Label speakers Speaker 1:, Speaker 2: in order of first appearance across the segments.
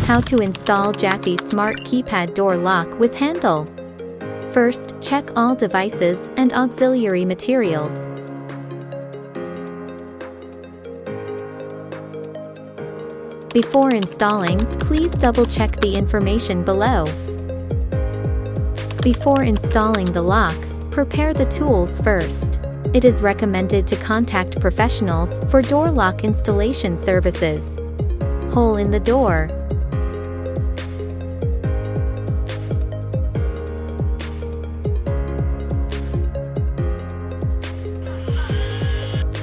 Speaker 1: How to install Jaify Smart Keypad Door Lock with Handle. First, check all devices and auxiliary materials. Before installing, please double-check the information below. Before installing the lock, prepare the tools first. It is recommended to contact professionals for door lock installation services. Hole in the door.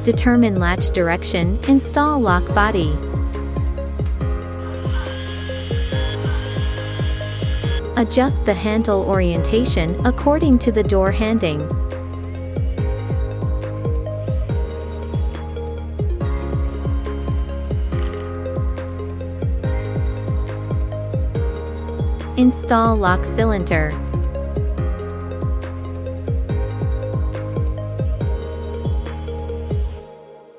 Speaker 1: Determine latch direction, install lock body. Adjust the handle orientation according to the door handing. Install lock cylinder.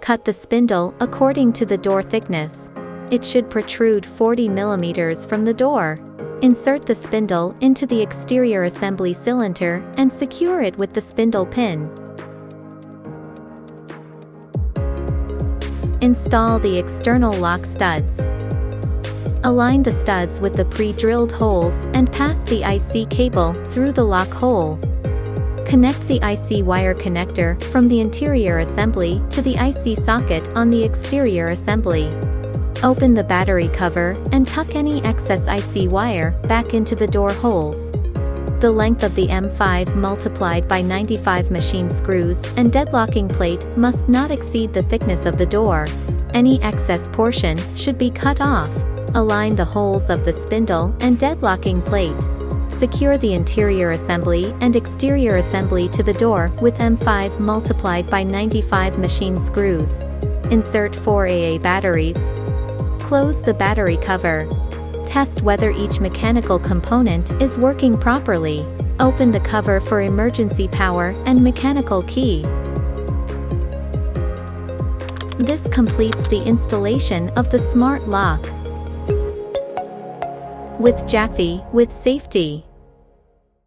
Speaker 1: Cut the spindle according to the door thickness. It should protrude 40 mm from the door. Insert the spindle into the exterior assembly cylinder and secure it with the spindle pin. Install the external lock studs. Align the studs with the pre-drilled holes and pass the IC cable through the lock hole. Connect the IC wire connector from the interior assembly to the IC socket on the exterior assembly. Open the battery cover and tuck any excess IC wire back into the door holes. The length of the M5 multiplied by 95 machine screws and deadlocking plate must not exceed the thickness of the door. Any excess portion should be cut off. Align the holes of the spindle and deadlocking plate. Secure the interior assembly and exterior assembly to the door with M5 multiplied by 95 machine screws. Insert 4 AA batteries. Close the battery cover. Test whether each mechanical component is working properly. Open the cover for emergency power and mechanical key. This completes the installation of the smart lock. With Jaify, with safety.